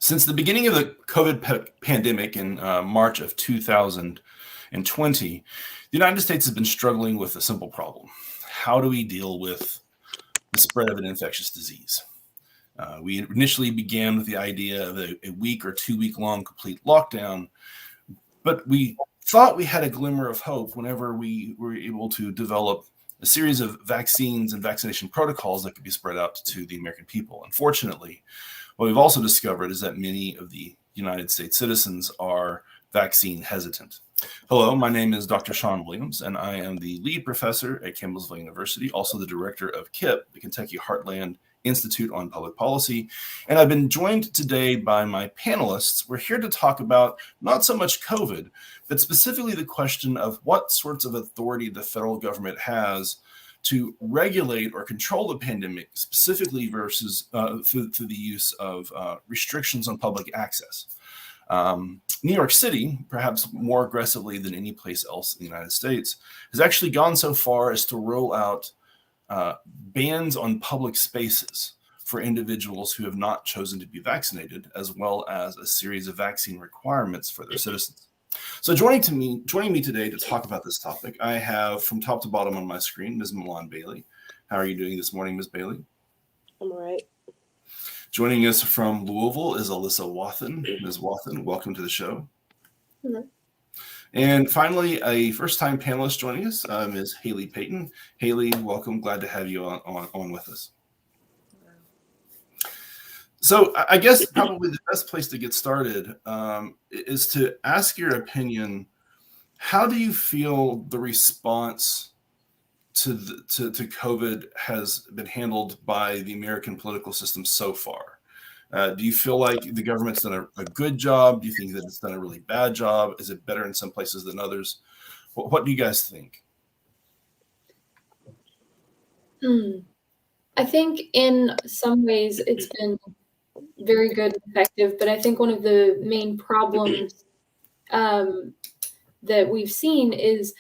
Since the beginning of the COVID pandemic in March of 2020, the United States has been struggling with a simple problem. How do we deal with the spread of an infectious disease? We initially began with the idea of a week or 2 week long complete lockdown, but we thought we had a glimmer of hope whenever we were able to develop a series of vaccines and vaccination protocols that could be spread out to the American people. Unfortunately, what we've also discovered is that many of the United States citizens are vaccine hesitant. Hello, my name is Dr. Sean Williams, and I am the lead professor at Campbellsville University, also the director of KIPP, the Kentucky Heartland Institute on Public Policy. And I've been joined today by my panelists. We're here to talk about not so much COVID, but specifically the question of what sorts of authority the federal government has to regulate or control the pandemic, specifically versus through the use of restrictions on public access. New York City, perhaps more aggressively than any place else in the United States, has actually gone so far as to roll out bans on public spaces for individuals who have not chosen to be vaccinated, as well as a series of vaccine requirements for their citizens. So joining me today to talk about this topic, I have from top to bottom on my screen, Ms. Milan Bailey. How are you doing this morning, Ms. Bailey? I'm all right. Joining us from Louisville is Alyssa Wathen. Ms. Wathen, welcome to the show. Hello. And finally, a first-time panelist joining us is Haley Payton. Haley, welcome. Glad to have you on with us. So I guess probably the best place to get started is to ask your opinion. How do you feel the response to COVID has been handled by the American political system so far? Do you feel like the government's done a good job? Do you think that it's done a really bad job? Is it better in some places than others? What do you guys think? I think in some ways it's been very good and effective, but I think one of the main problems that we've seen is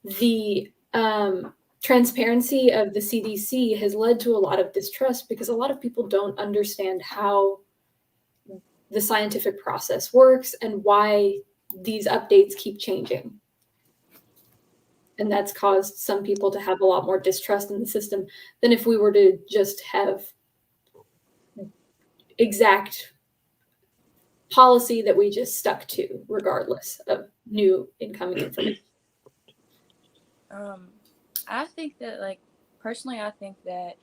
the transparency of the CDC has led to a lot of distrust because a lot of people don't understand how the scientific process works and why these updates keep changing. And that's caused some people to have a lot more distrust in the system than if we were to just have exact policy that we just stuck to regardless of new incoming information. I think that, personally, I think that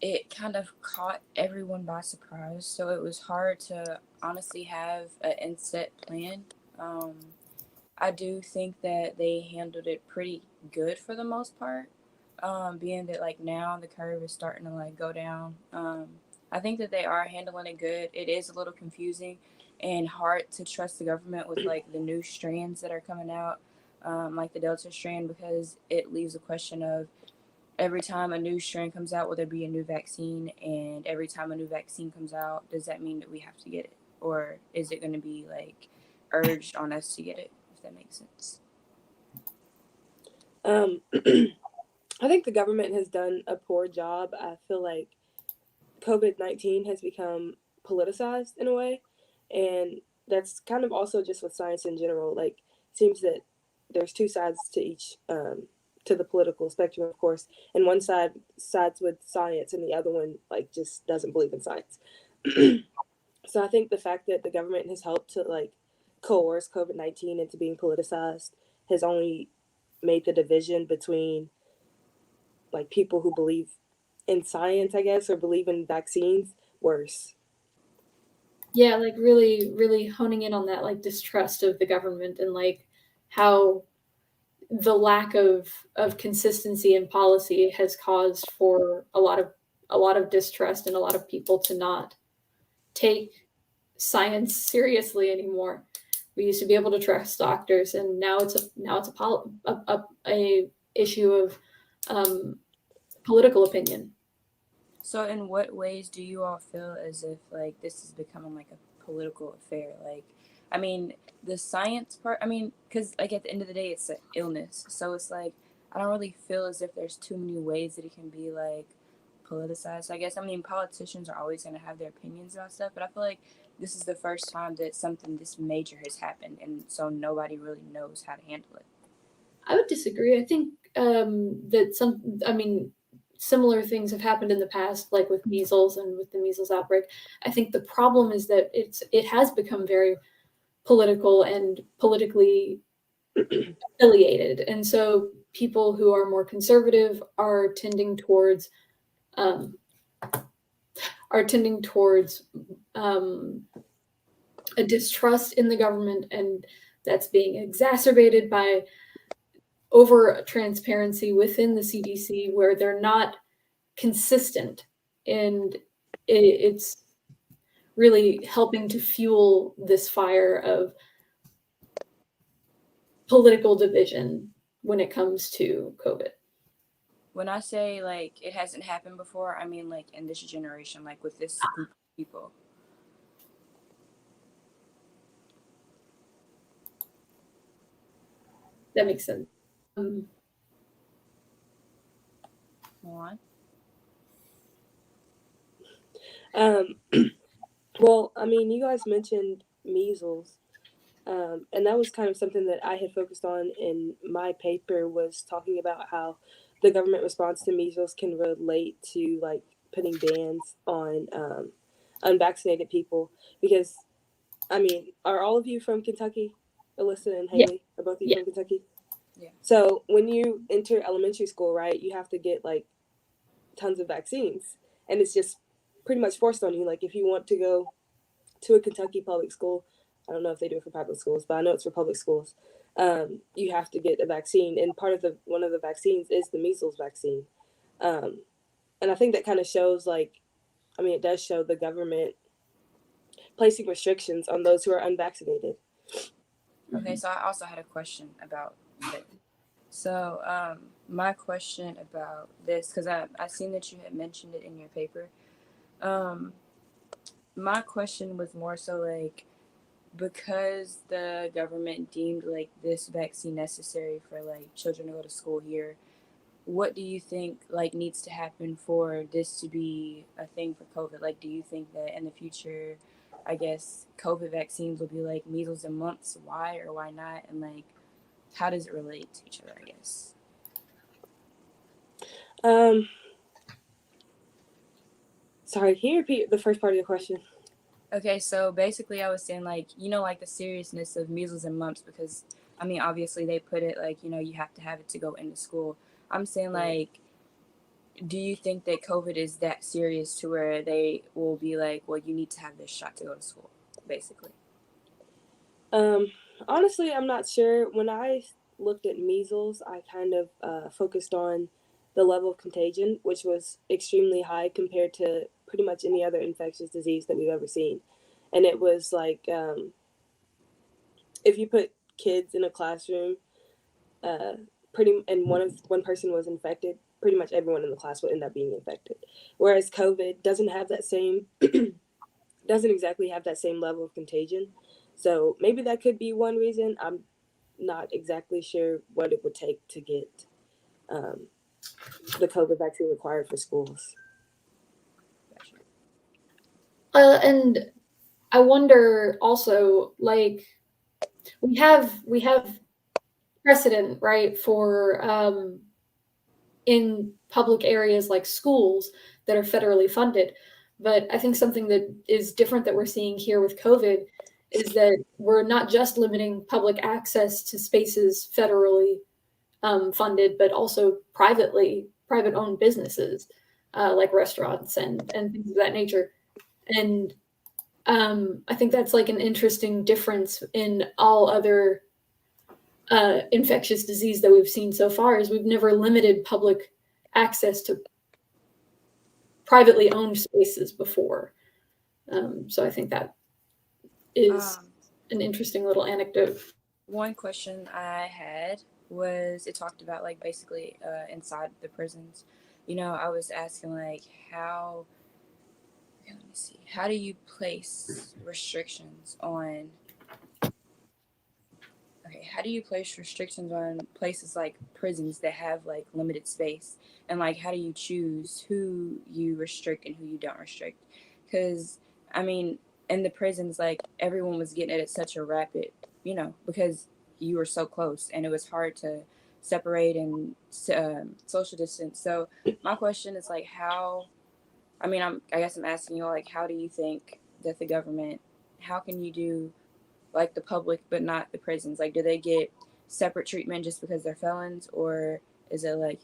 it kind of caught everyone by surprise. So it was hard to honestly have an inset plan. I do think that they handled it pretty good for the most part, being that, now the curve is starting to, go down. I think that they are handling it good. It is a little confusing and hard to trust the government with, the new strands that are coming out. Like the Delta strand, because it leaves a question of every time a new strand comes out, will there be a new vaccine? And every time a new vaccine comes out, does that mean that we have to get it? Or is it going to be urged on us to get it, if that makes sense? I think the government has done a poor job. I feel like COVID-19 has become politicized in a way. And that's kind of also just with science in general. It seems that there's two sides to each, to the political spectrum, of course. And one side sides with science and the other one, just doesn't believe in science. So I think the fact that the government has helped to, coerce COVID-19 into being politicized has only made the division between, people who believe in science, I guess, or believe in vaccines worse. Yeah, really, really honing in on that, distrust of the government and, how the lack of consistency in policy has caused for a lot of distrust and a lot of people to not take science seriously anymore. We used to be able to trust doctors, and now it's a issue of political opinion. So in what ways do you all feel as if this is becoming a political affair? The science part, because at the end of the day, it's an illness. So it's I don't really feel as if there's too many ways that it can be politicized, I guess. I mean, politicians are always going to have their opinions about stuff, but I feel like this is the first time that something this major has happened, and so nobody really knows how to handle it. I would disagree. I think that similar things have happened in the past, like with measles and with the measles outbreak. I think the problem is that it has become very political and politically affiliated, and so people who are more conservative are tending towards a distrust in the government, and that's being exacerbated by over transparency within the CDC, where they're not consistent, and it's really helping to fuel this fire of political division when it comes to COVID. When I say like it hasn't happened before, I mean like in this generation, like with this group of people. That makes sense. One. Well, I mean, you guys mentioned measles, and that was kind of something that I had focused on in my paper, was talking about how the government response to measles can relate to like putting bans on unvaccinated people. Because, I mean, are all of you from Kentucky? Alyssa and Yeah. Haley, are both of you Yeah. from Kentucky? Yeah. So when you enter elementary school, right, you have to get like tons of vaccines, and it's just pretty much forced on you. Like if you want to go to a Kentucky public school, I don't know if they do it for private schools, but I know it's for public schools. You have to get a vaccine, and one of the vaccines is the measles vaccine. And I think that kind of shows, like, I mean, it does show the government placing restrictions on those who are unvaccinated. Okay, so I also had a question about it. So my question about this, because I seen that you had mentioned it in your paper. My question was more so like, because the government deemed like this vaccine necessary for like children to go to school here, what do you think like needs to happen for this to be a thing for COVID? Like, do you think that in the future, I guess COVID vaccines will be like measles and mumps? Why or why not? And like, how does it relate to each other, I guess? Sorry, can you repeat the first part of your question? Okay, so basically I was saying like, like the seriousness of measles and mumps, because I mean, obviously they put it like, you have to have it to go into school. I'm saying like, do you think that COVID is that serious to where they will be like, well, you need to have this shot to go to school, basically? Honestly, I'm not sure. When I looked at measles, I kind of focused on the level of contagion, which was extremely high compared to pretty much any other infectious disease that we've ever seen. And it was like, if you put kids in a classroom, and one person was infected, pretty much everyone in the class would end up being infected. Whereas COVID doesn't have that same, doesn't exactly have that same level of contagion. So maybe that could be one reason. I'm not exactly sure what it would take to get the COVID vaccine required for schools. And I wonder also, like, we have precedent, right, for in public areas like schools that are federally funded. But I think something that is different that we're seeing here with COVID is that we're not just limiting public access to spaces federally funded, but also private-owned businesses like restaurants and things of that nature. And I think that's like an interesting difference in all other infectious disease that we've seen so far, is we've never limited public access to privately owned spaces before. So I think that is an interesting little anecdote. One question I had was, it talked about like basically inside the prisons. I was asking like how do you place restrictions on okay, how do you place restrictions on places like prisons that have like limited space? And like, how do you choose who you restrict and who you don't restrict? Because, I mean, in the prisons, like, everyone was getting it at such a rapid, because you were so close and it was hard to separate and social distance. So, my question is like, I guess I'm asking you, like, how do you think that the government, how can you do like the public but not the prisons? Like, do they get separate treatment just because they're felons, or is it like,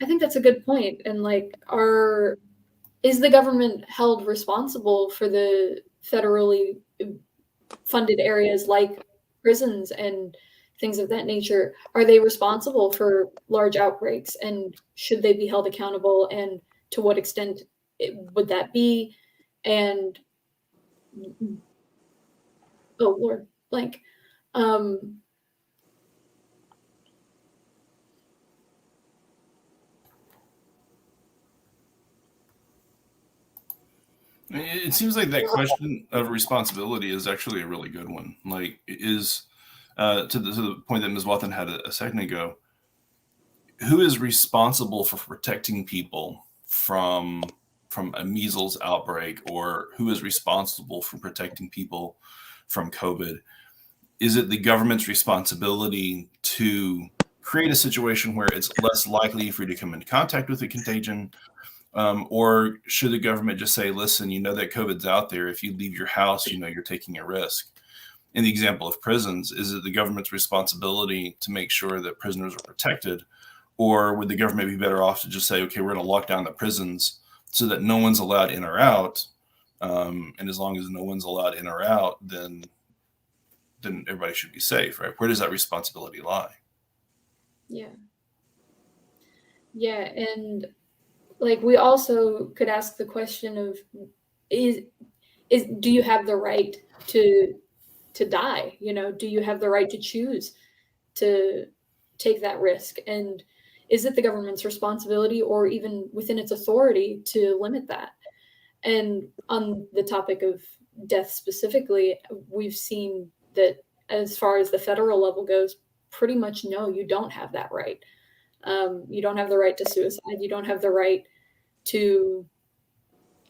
I think that's a good point. And like, is the government held responsible for the federally funded areas like prisons and things of that nature? Are they responsible for large outbreaks, and should they be held accountable, and to what extent would that be? And oh Lord, blank. It seems like that question of responsibility is actually a really good one. Like, is to the point that Ms. Wathen had a second ago, who is responsible for protecting people from a measles outbreak, or who is responsible for protecting people from COVID? Is it the government's responsibility to create a situation where it's less likely for you to come into contact with a contagion? Or should the government just say, listen, you know that COVID's out there. If you leave your house, you know you're taking a risk. In the example of prisons, is it the government's responsibility to make sure that prisoners are protected? Or would the government be better off to just say, okay, we're going to lock down the prisons so that no one's allowed in or out? And as long as no one's allowed in or out, then everybody should be safe, right? Where does that responsibility lie? Yeah. Yeah, and like, we also could ask the question of, do you have the right to die? Do you have the right to choose to take that risk? And is it the government's responsibility, or even within its authority, to limit that? And on the topic of death specifically, we've seen that as far as the federal level goes, pretty much no, you don't have that right. You don't have the right to suicide. You don't have the right to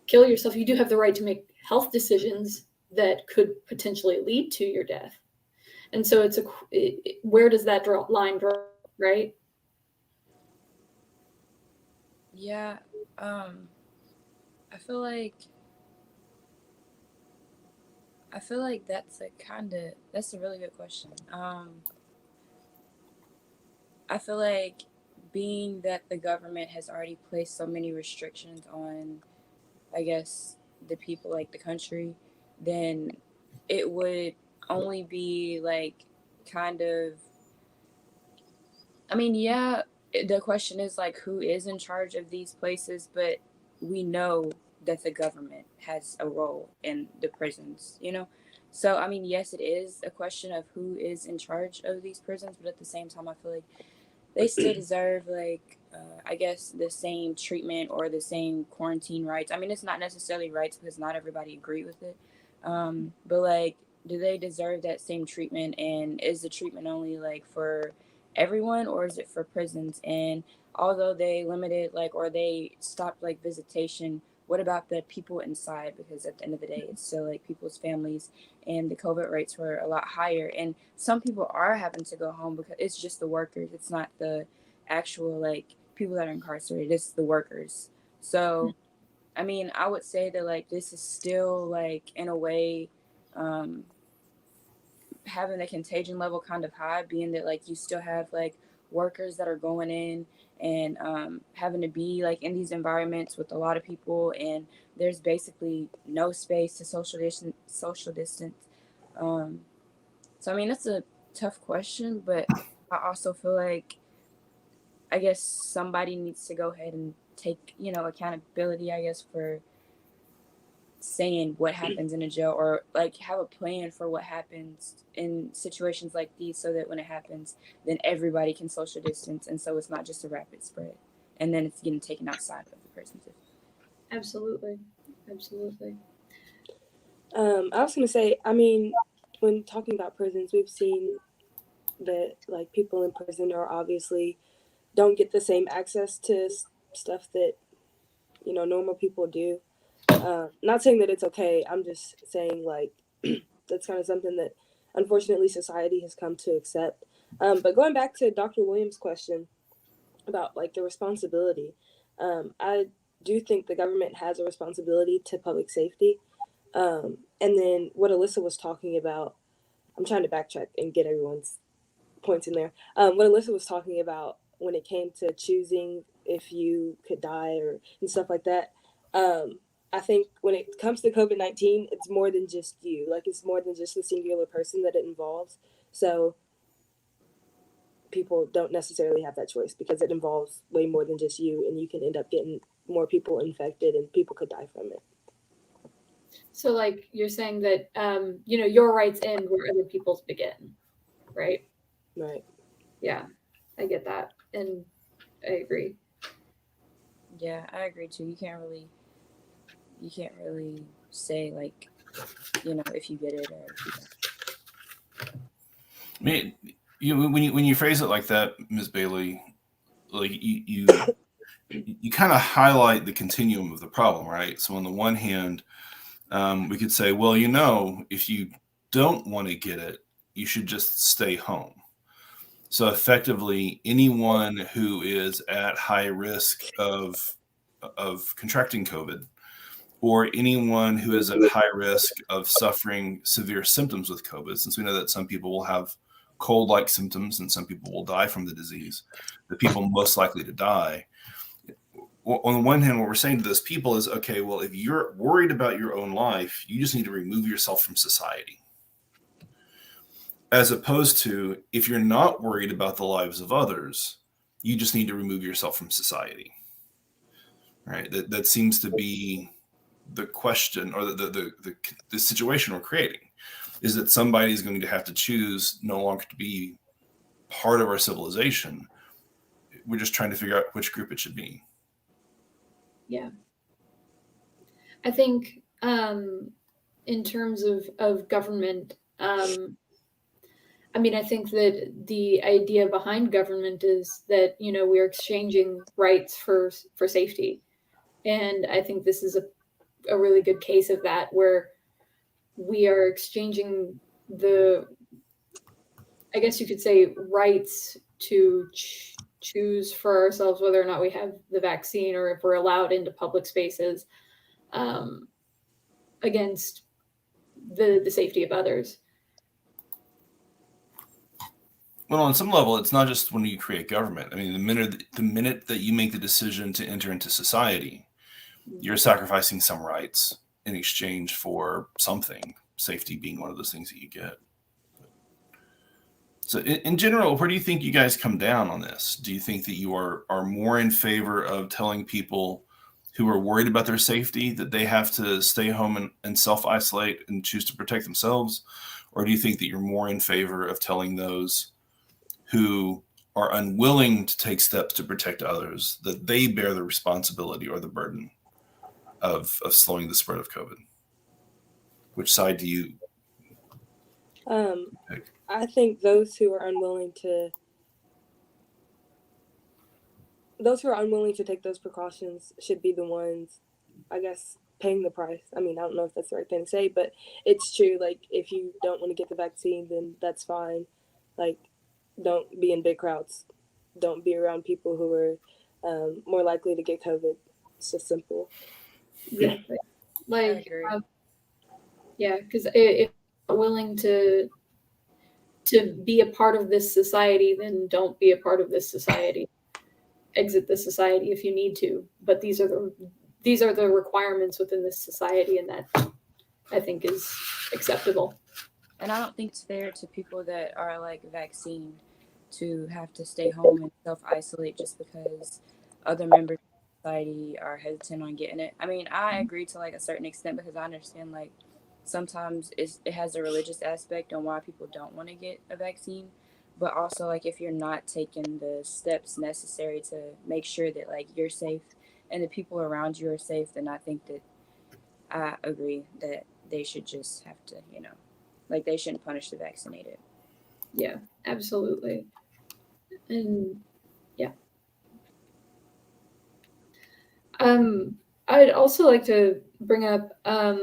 kill yourself. You do have the right to make health decisions that could potentially lead to your death. And so where does that line draw, right? Yeah, I feel like that's a really good question. I feel like, being that the government has already placed so many restrictions on, I guess, the people, like the country, then it would only be like, kind of, yeah, the question is like, who is in charge of these places? But we know that the government has a role in the prisons. So, yes, it is a question of who is in charge of these prisons, but at the same time, I feel like they still deserve, like, I guess, the same treatment or the same quarantine rights. It's not necessarily rights because not everybody agree with it. But like, do they deserve that same treatment? And is the treatment only like for everyone, or is it for prisons? And although they limited, like, or they stopped like visitation, what about the people inside? Because at the end of the day, it's still like people's families, and the COVID rates were a lot higher. And some people are having to go home because it's just the workers. It's not the actual like people that are incarcerated. It's the workers. So, I would say that like this is still like, in a way, um, having the contagion level kind of high, being that like you still have like workers that are going in and having to be like in these environments with a lot of people, and there's basically no space to social distance. So that's a tough question, but I also feel like, I guess, somebody needs to go ahead and take accountability, I guess, for saying what happens in a jail, or like have a plan for what happens in situations like these, so that when it happens, then everybody can social distance, and so it's not just a rapid spread, and then it's getting taken outside of the prison. Absolutely. I was going to say, when when talking about prisons, we've seen that like people in prison are obviously don't get the same access to stuff that normal people do. Not saying that it's okay. I'm just saying like that's kind of something that unfortunately society has come to accept. But going back to Dr. Williams' question about like the responsibility, I do think the government has a responsibility to public safety. And then what Alyssa was talking about, I'm trying to backtrack and get everyone's points in there. What Alyssa was talking about when it came to choosing if you could die or and stuff like that. I think when it comes to COVID-19, it's more than just you. Like it's more than just the singular person that it involves. So people don't necessarily have that choice because it involves way more than just you, and you can end up getting more people infected, and people could die from it. So, like, you're saying that, your rights end where other people's begin, right? Right. Yeah, I get that. And I agree. Yeah, I agree too. You can't really say like, if you get it or if you don't. I mean, when you phrase it like that, Ms. Bailey, like you kind of highlight the continuum of the problem, right? So on the one hand, we could say, well, if you don't want to get it, you should just stay home. So effectively, anyone who is at high risk of contracting COVID, or anyone who is at high risk of suffering severe symptoms with COVID, since we know that some people will have cold-like symptoms and some people will die from the disease, the people most likely to die. On the one hand, what we're saying to those people is, okay, well, if you're worried about your own life, you just need to remove yourself from society. As opposed to, if you're not worried about the lives of others, you just need to remove yourself from society. Right? That seems to be the question, or the situation we're creating, is that somebody is going to have to choose no longer to be part of our civilization. We're just trying to figure out which group it should be. Yeah. I think in terms of government, I think that the idea behind government is that, we're exchanging rights for safety. And I think this is a really good case of that, where we are exchanging I guess you could say, rights to choose for ourselves whether or not we have the vaccine or if we're allowed into public spaces, against the safety of others. Well, on some level, it's not just when you create government. I mean, the minute that you make the decision to enter into society, you're sacrificing some rights in exchange for something, safety being one of those things that you get. So in general, where do you think you guys come down on this? Do you think that you are more in favor of telling people who are worried about their safety that they have to stay home and self-isolate and choose to protect themselves? Or do you think that you're more in favor of telling those who are unwilling to take steps to protect others that they bear the responsibility or the burden of slowing the spread of COVID? Which side do you pick? I think those who are unwilling to take those precautions should be the ones, I guess, paying the price. I mean, I don't know if that's the right thing to say, but it's true. Like, if you don't want to get the vaccine, then that's fine. Like, don't be in big crowds. Don't be around people who are more likely to get COVID. It's just simple. Exactly. I Like, agree. yeah, because if you're willing to be a part of this society, then don't be a part of this society. Exit the society if you need to. But these are the requirements within this society, and that I think is acceptable. And I don't think it's fair to people that are like vaccinated to have to stay home and self-isolate just because other members of society are hesitant on getting it. I mean, I agree to like a certain extent because I understand like sometimes it has a religious aspect on why people don't want to get a vaccine, but also like if you're not taking the steps necessary to make sure that like you're safe and the people around you are safe, then I think that I agree that they should just have to, Like, they shouldn't punish the vaccinated. Yeah, absolutely. And yeah. I'd also like to bring up, I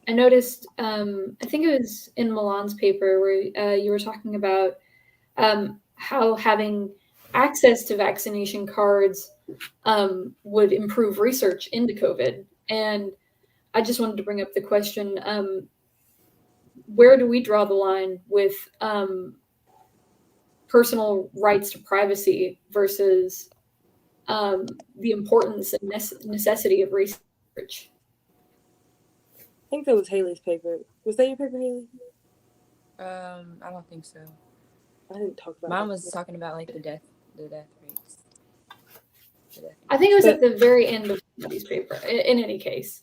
noticed, I think it was in Milan's paper where you were talking about how having access to vaccination cards would improve research into COVID. And I just wanted to bring up the question, where do we draw the line with personal rights to privacy versus the importance and necessity of research? I think that was Haley's paper. Was that your paper, Haley? I don't think so. I didn't talk about Mine that. was talking about like the death rates. I think it was But- at the very end of somebody's paper. In any case,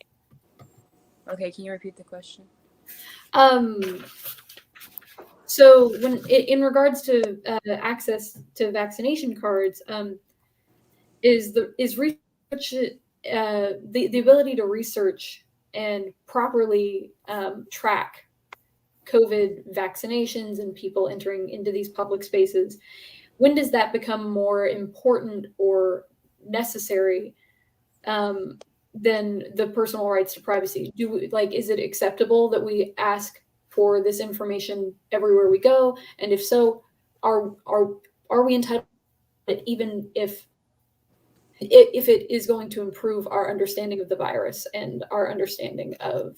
Okay, can you repeat the question? so when in regards to access to vaccination cards, is research the ability to research and properly track COVID vaccinations and people entering into these public spaces, when does that become more important or necessary than the personal rights to privacy? Is it acceptable that we ask for this information everywhere we go? And if so, are we entitled to it, even if it is going to improve our understanding of the virus and our understanding of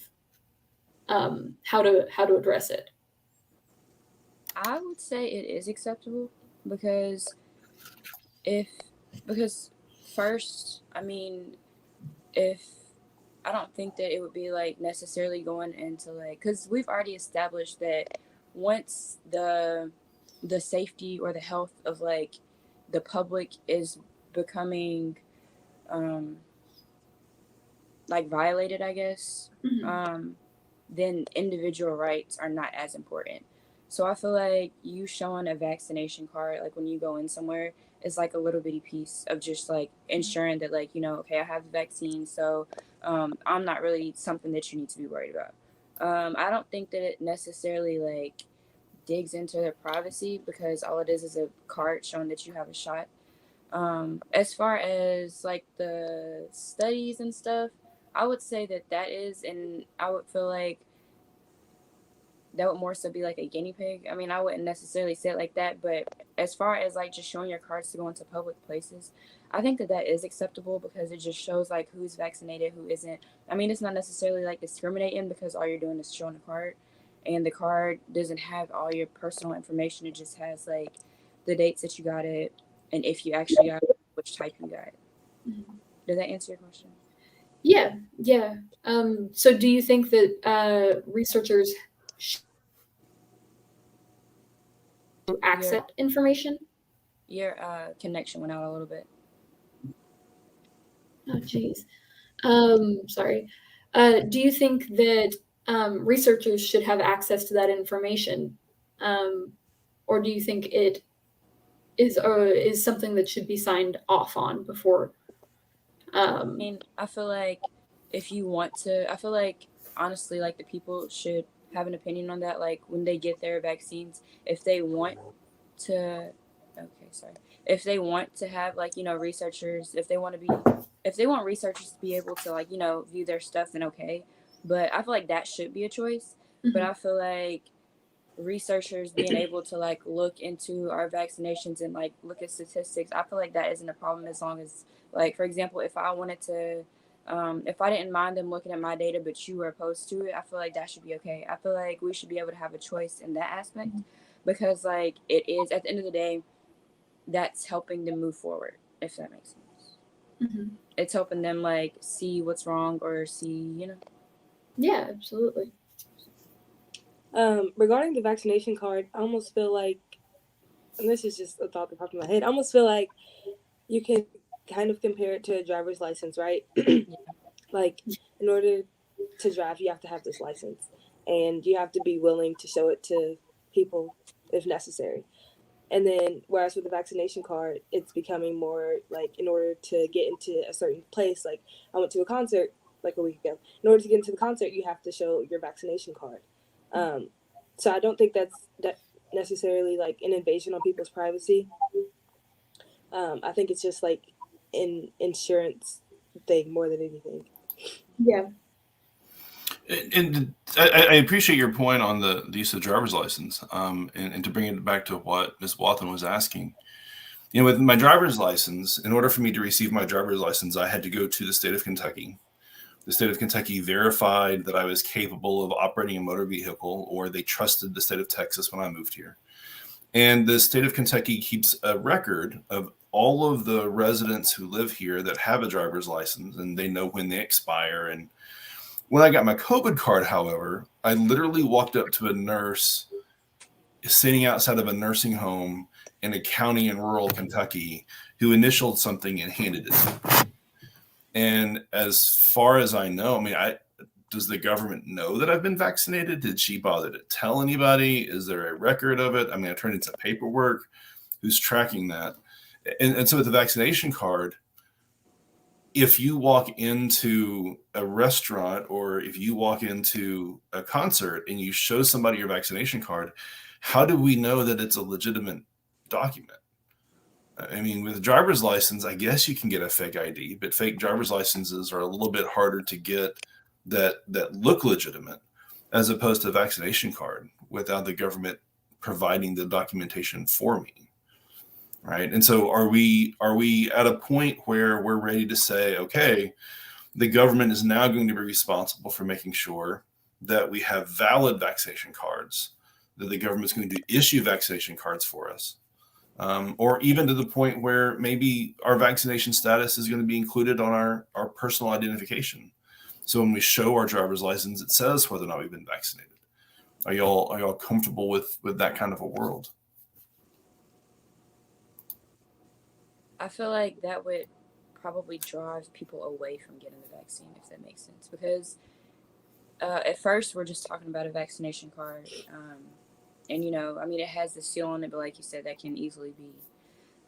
how to address it? I would say it is acceptable because first, I mean, if I don't think that it would be like necessarily going into like, because we've already established that once the safety or the health of like the public is becoming like violated, I guess, Mhm. then individual rights are not as important. So I feel like you showing a vaccination card, like when you go in somewhere, is like a little bitty piece of just like ensuring that, like, okay, I have the vaccine, so I'm not really something that you need to be worried about. I don't think that it necessarily like digs into their privacy because all it is a card showing that you have a shot. As far as like the studies and stuff, I would say that is, and I would feel like that would more so be like a guinea pig. I mean, I wouldn't necessarily say it like that, but as far as like just showing your cards to go into public places, I think that is acceptable because it just shows like who's vaccinated, who isn't. I mean, it's not necessarily like discriminating because all you're doing is showing a card, and the card doesn't have all your personal information. It just has like the dates that you got it, and if you actually got it, which type you got it. Mhm. Did that answer your question? Yeah. So do you think that researchers should access information? Your connection went out a little bit. Oh, geez. Sorry. Do you think that researchers should have access to that information, or do you think it is something that should be signed off on before? I mean, I feel like I feel like honestly, like the people should have an opinion on that. Like when they get their vaccines, if they want to, okay, sorry, if they want to have like researchers, if they want researchers to be able to like view their stuff, then okay. But I feel like that should be a choice. But I feel like researchers being able to like look into our vaccinations and like look at statistics, I feel like that isn't a problem as long as, like, for example, if I wanted to if I didn't mind them looking at my data but you were opposed to it, I feel like that should be okay. I feel like we should be able to have a choice in that aspect because like it is at the end of the day that's helping them move forward, if that makes sense. Mhm. It's helping them like see what's wrong or see Yeah, absolutely. Regarding the vaccination card, I almost feel like, and this is just a thought that popped in my head, I almost feel like you can kind of compare it to a driver's license, right? Like, in order to drive, you have to have this license, and you have to be willing to show it to people if necessary. And then, whereas with the vaccination card, it's becoming more like in order to get into a certain place, like I went to a concert like a week ago. In order to get into the concert, you have to show your vaccination card. So I don't think that's necessarily like an invasion on people's privacy. I think it's just like an insurance thing more than anything. Yeah. And I appreciate your point on the use of driver's license. And to bring it back to what Ms. Wathen was asking, with my driver's license, in order for me to receive my driver's license, I had to go to the state of Kentucky. The state of Kentucky verified that I was capable of operating a motor vehicle, or they trusted the state of Texas when I moved here. And the state of Kentucky keeps a record of all of the residents who live here that have a driver's license, and they know when they expire. And when I got my COVID card, however, I literally walked up to a nurse sitting outside of a nursing home in a county in rural Kentucky who initialed something and handed it to me. And as far as I know, does the government know that I've been vaccinated? Did she bother to tell anybody? Is there a record of it? I turned in some paperwork. Who's tracking that? And so with the vaccination card, if you walk into a restaurant or if you walk into a concert and you show somebody your vaccination card, how do we know that it's a legitimate document? With a driver's license, I guess you can get a fake ID, but fake driver's licenses are a little bit harder to get that look legitimate, as opposed to a vaccination card without the government providing the documentation for me. Right. And so are we at a point where we're ready to say, okay, the government is now going to be responsible for making sure that we have valid vaccination cards, that the government's going to issue vaccination cards for us, or even to the point where maybe our vaccination status is going to be included on our personal identification. So when we show our driver's license, it says whether or not we've been vaccinated. Are y'all comfortable with that kind of a world? I feel like that would probably drive people away from getting the vaccine, if that makes sense. Because at first we're just talking about a vaccination card. And, it has the seal on it, but like you said, that can easily be.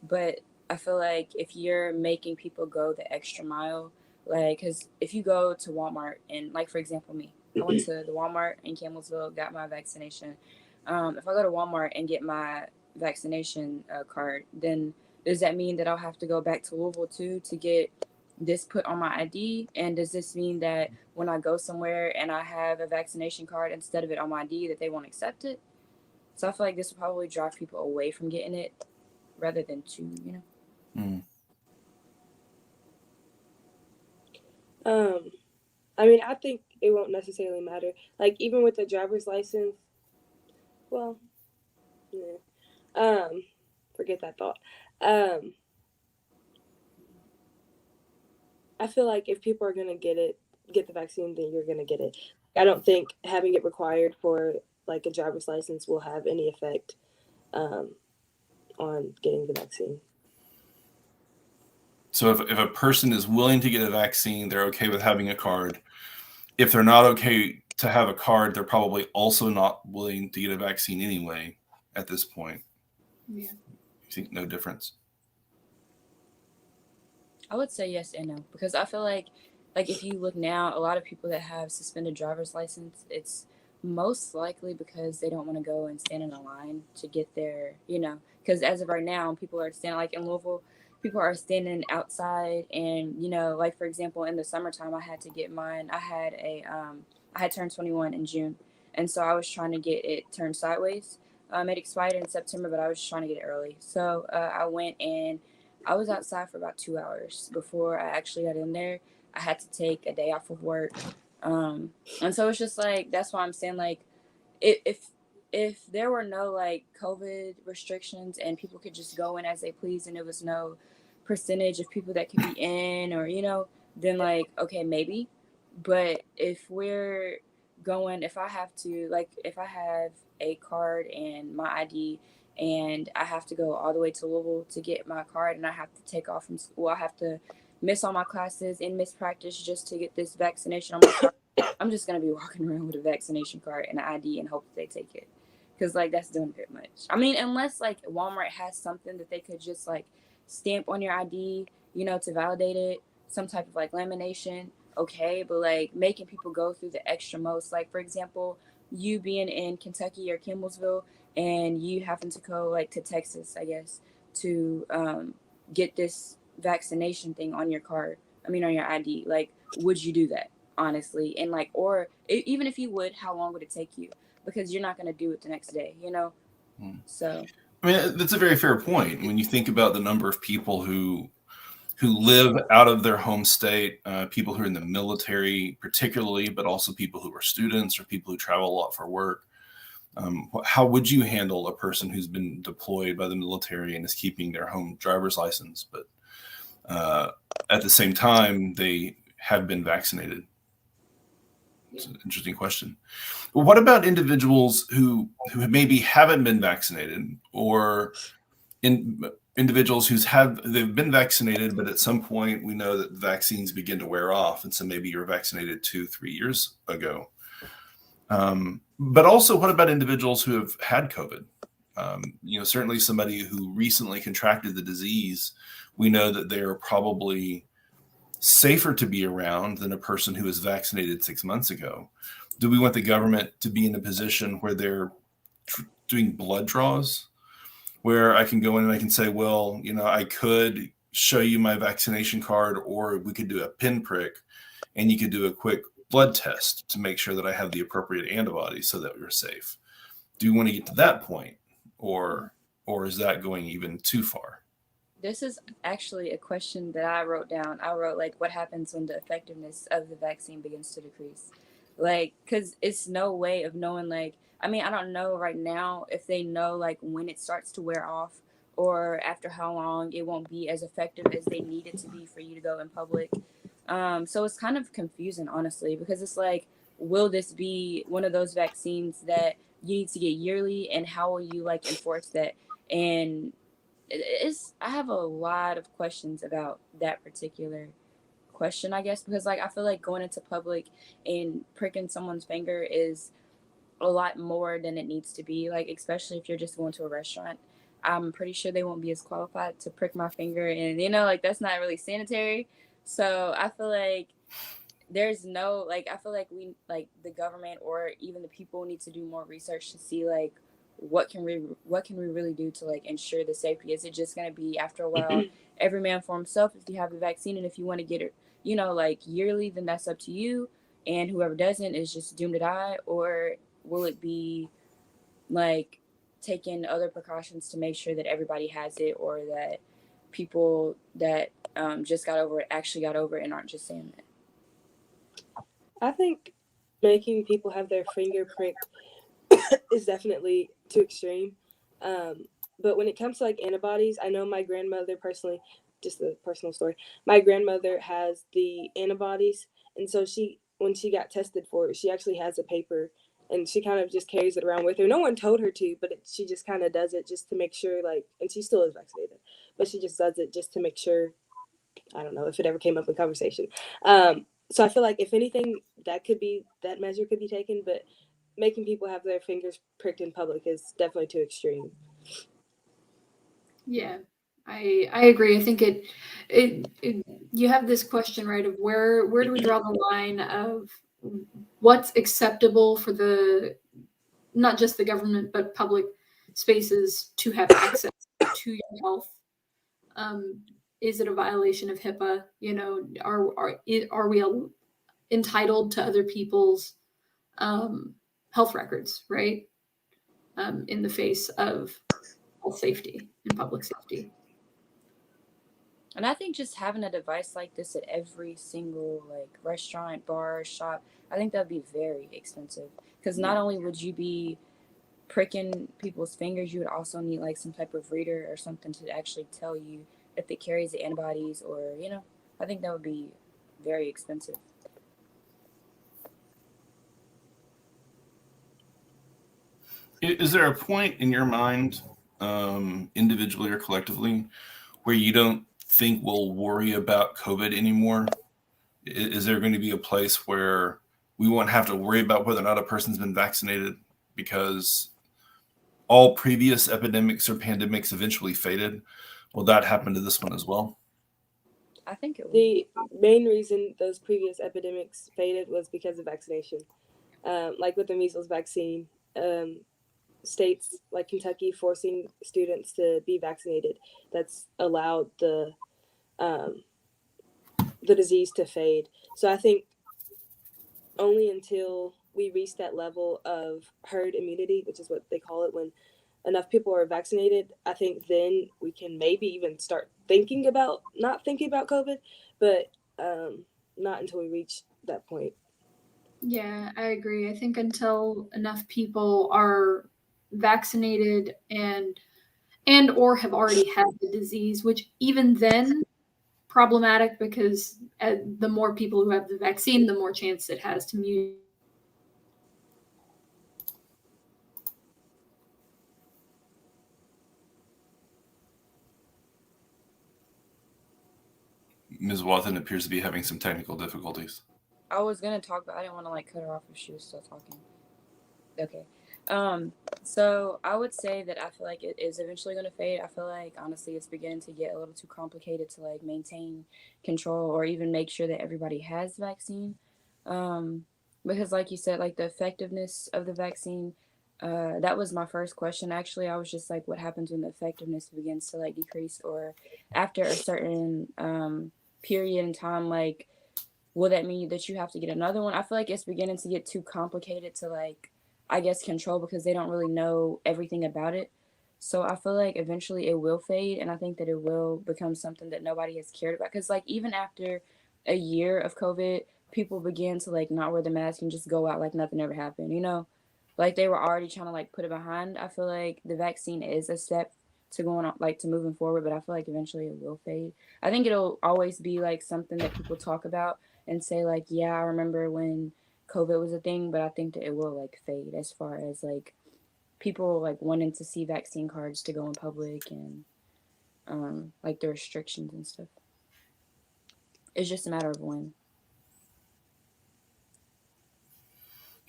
But I feel like if you're making people go the extra mile, because if you go to Walmart and, for example, me, I went to the Walmart in Campbellsville, got my vaccination. If I go to Walmart and get my vaccination card, then does that mean that I'll have to go back to Louisville too to get this put on my ID? And does this mean that when I go somewhere and I have a vaccination card instead of it on my ID, that they won't accept it? So I feel like this will probably drive people away from getting it rather than to, I think it won't necessarily matter. Like, even with the driver's license, well, yeah. Forget that thought. I feel like if people are going to get the vaccine, then you're going to get it. I don't think having it required for like a driver's license will have any effect on getting the vaccine. So if a person is willing to get a vaccine, they're okay with having a card. If they're not okay to have a card, they're probably also not willing to get a vaccine anyway at this point. Yeah. You think no difference? I would say yes and no, because I feel like if you look now, a lot of people that have suspended driver's license, it's most likely because they don't want to go and stand in a line to get their, because as of right now, people are standing, like in Louisville, people are standing outside and, for example, in the summertime, I had to get mine. I had turned 21 in June. And so I was trying to get it turned sideways. It expired in September, but I was trying to get it early. So I went and I was outside for about 2 hours before I actually got in there. I had to take a day off of work. And so it's just that's why I'm saying if there were no COVID restrictions and people could just go in as they please and there was no percentage of people that could be in or, then okay, maybe. But if we're going, if I have a card and my ID and I have to go all the way to Louisville to get my card and I have to take off from school, I have to miss all my classes and miss practice just to get this vaccination on my card, I'm just going to be walking around with a vaccination card and an ID and hope that they take it. Because that's doing a bit much. Unless Walmart has something that they could just stamp on your ID, to validate it, some type of lamination, okay. But making people go through the extra most, for example, you being in Kentucky or Campbellsville and you having to go like to Texas, I guess, to get this vaccination thing on your card. I mean, on your ID. Like, would you do that honestly? And like, or even if you would, how long would it take you? Because you're not going to do it the next day, you know. So I mean, that's a very fair point. When you think about the number of people who live out of their home state, people who are in the military particularly, but also people who are students or people who travel a lot for work. How would you handle a person who's been deployed by the military and is keeping their home driver's license, but at the same time, they have been vaccinated? It's an interesting question. Well, what about individuals who maybe haven't been vaccinated, or individuals they've been vaccinated, but at some point we know that vaccines begin to wear off, and so maybe you're vaccinated 2-3 years ago. But also, what about individuals who have had COVID? Certainly somebody who recently contracted the disease, we know that they are probably safer to be around than a person who was vaccinated 6 months ago. Do we want the government to be in a position where they're doing blood draws, where I can go in and I can say, well, I could show you my vaccination card, or we could do a pinprick and you could do a quick blood test to make sure that I have the appropriate antibodies so that we're safe? Do you want to get to that point, or is that going even too far? this is actually a question that I wrote down. I wrote like, what happens when the effectiveness of the vaccine begins to decrease? Like, because it's no way of knowing, like, I mean, I don't know right now if they know like when it starts to wear off, or after how long it won't be as effective as they need it to be for you to go in public. So it's kind of confusing, honestly, because it's like, will this be one of those vaccines that you need to get yearly, and how will you like enforce that? And I have a lot of questions about that particular question, I guess, because like I feel like going into public and pricking someone's finger is a lot more than it needs to be, like especially if you're just going to a restaurant. I'm pretty sure they won't be as qualified to prick my finger, and like that's not really sanitary. So I feel like there's no, like, I feel like we, like, the government or even the people need to do more research to see like what can we really do to like ensure the safety. Is it just going to be after a while every man for himself if you have the vaccine, and if you want to get it like yearly, then that's up to you, and whoever doesn't is just doomed to die? Or will it be like taking other precautions to make sure that everybody has it, or that people that just got over it actually got over it and aren't just saying that? I think making people have their finger pricked is definitely too extreme. But when it comes to like antibodies, I know my grandmother personally, just a personal story, my grandmother has the antibodies. And so when she got tested for it, she actually has a paper, and she kind of just carries it around with her. No one told her to, but she just kind of does it just to make sure, like, and she still is vaccinated, but she just does it just to make sure. I don't know if it ever came up in conversation. So I feel like if anything, that measure could be taken, but making people have their fingers pricked in public is definitely too extreme. Yeah, I agree. I think it you have this question, right, of where do we draw the line of what's acceptable for the, not just the government, but public spaces to have access to your health. Is it a violation of HIPAA? Are we entitled to other people's health records, right? In the face of health safety and public safety. And I think just having a device like this at every single like restaurant, bar, shop, I think that'd be very expensive. Because not only would you be pricking people's fingers, you would also need like some type of reader or something to actually tell you if it carries the antibodies, or I think that would be very expensive. Is there a point in your mind, individually or collectively, where you don't think we'll worry about COVID anymore? Is there going to be a place where we won't have to worry about whether or not a person's been vaccinated, because all previous epidemics or pandemics eventually faded? Will that happen to this one as well? I think it will. The main reason those previous epidemics faded was because of vaccination. like with the measles vaccine, states like Kentucky forcing students to be vaccinated. That's allowed the disease to fade. So I think only until we reach that level of herd immunity, which is what they call it, when enough people are vaccinated, I think then we can maybe even start not thinking about COVID, but not until we reach that point. Yeah, I agree. I think until enough people are vaccinated and or have already had the disease, which even then problematic because the more people who have the vaccine, the more chance it has to mutate. Ms. Wathen appears to be having some technical difficulties. I was gonna talk, but I didn't want to like cut her off if she was still talking. Okay. So I would say that I feel like it is eventually going to fade. I feel like honestly it's beginning to get a little too complicated to like maintain control or even make sure that everybody has the vaccine. Because like you said, like the effectiveness of the vaccine, that was my first question. Actually, I was just like, what happens when the effectiveness begins to like decrease or after a certain period in time, like will that mean that you have to get another one? I feel like it's beginning to get too complicated to like, I guess, control because they don't really know everything about it. So I feel like eventually it will fade, and I think that it will become something that nobody has cared about. Because like even after a year of COVID, people began to like not wear the mask and just go out like nothing ever happened. You know, like they were already trying to like put it behind. I feel like the vaccine is a step to going on like to moving forward, but I feel like eventually it will fade. I think it'll always be like something that people talk about and say like, yeah, I remember when COVID was a thing, but I think that it will like fade as far as like people like wanting to see vaccine cards to go in public and like the restrictions and stuff. It's just a matter of when.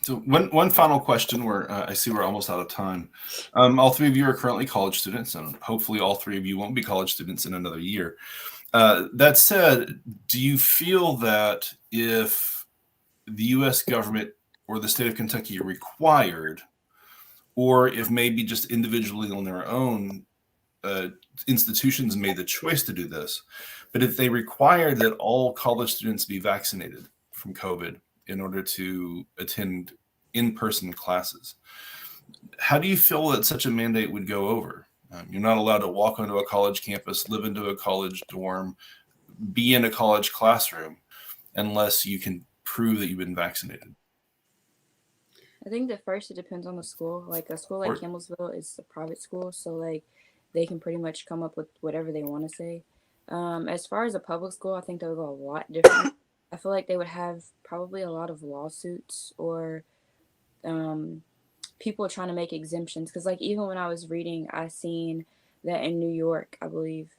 So one final question where I see we're almost out of time. All three of you are currently college students, and hopefully all three of you won't be college students in another year. That said, do you feel that if the U.S. government or the state of Kentucky required, or if maybe just individually on their own, institutions made the choice to do this, but if they required that all college students be vaccinated from COVID in order to attend in-person classes, how do you feel that such a mandate would go over? You're not allowed to walk onto a college campus, live into a college dorm, be in a college classroom unless you can prove that you've been vaccinated. I think that first it depends on the school. Like a school like Or- Campbellsville is a private school, so like they can pretty much come up with whatever they want to say. As far as a public school, I think they would go a lot different. I feel like they would have probably a lot of lawsuits or people trying to make exemptions. Because like even when I was reading, I seen that in New York, I believe,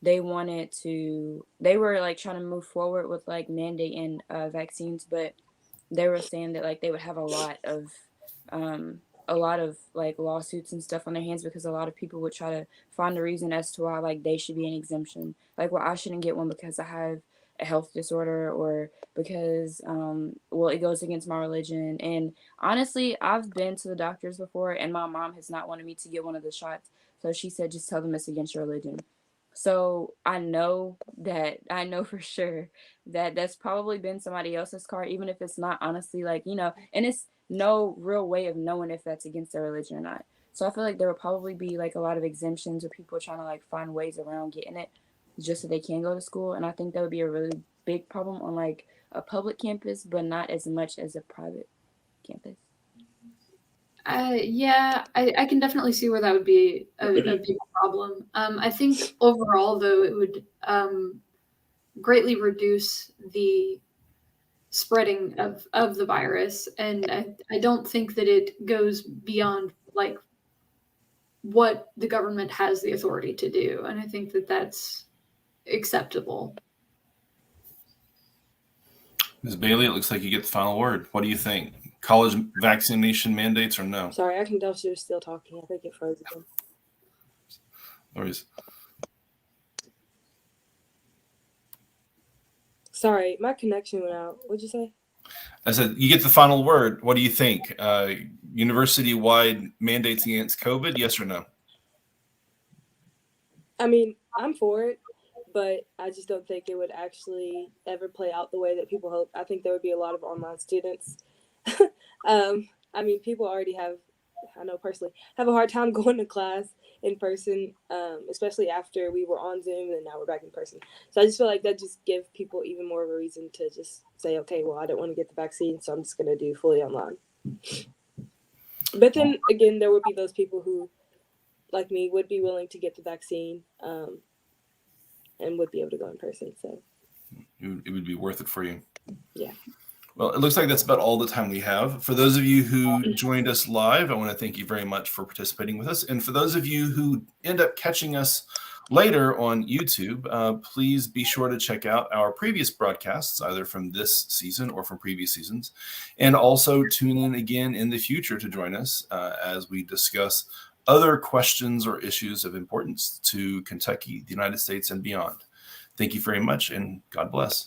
they were like trying to move forward with like mandating vaccines, but they were saying that like they would have a lot of like lawsuits and stuff on their hands because a lot of people would try to find a reason as to why like they should be an exemption. Like, well, I shouldn't get one because I have a health disorder or because well it goes against my religion. And honestly, I've been to the doctors before and my mom has not wanted me to get one of the shots. So she said just tell them it's against your religion. So I know for sure that that's probably been somebody else's car, even if it's not honestly like, you know, and it's no real way of knowing if that's against their religion or not. So I feel like there would probably be like a lot of exemptions or people trying to like find ways around getting it just so they can go to school. And I think that would be a really big problem on like a public campus, but not as much as a private campus. Yeah, I can definitely see where that would be a big problem. I think overall, though, it would greatly reduce the spreading of the virus, and I don't think that it goes beyond like what the government has the authority to do, and I think that that's acceptable. Ms. Bailey, it looks like you get the final word. What do you think? College vaccination mandates or no? Sorry, I can tell she was still talking. I think it froze again. Or is Sorry, my connection went out. What'd you say? I said, you get the final word. What do you think? University-wide mandates against COVID, yes or no? I mean, I'm for it, but I just don't think it would actually ever play out the way that people hope. I think there would be a lot of online students. I mean, people already have, I know personally, have a hard time going to class in person, especially after we were on Zoom and now we're back in person. So I just feel like that just gives people even more of a reason to just say, okay, well, I don't want to get the vaccine, so I'm just going to do fully online. But then again, there would be those people who, like me, would be willing to get the vaccine and would be able to go in person. So It would be worth it for you. Yeah. Well, it looks like that's about all the time we have. For those of you who joined us live, I want to thank you very much for participating with us. And for those of you who end up catching us later on YouTube, please be sure to check out our previous broadcasts, either from this season or from previous seasons. And also tune in again in the future to join us as we discuss other questions or issues of importance to Kentucky, the United States, and beyond. Thank you very much, and God bless.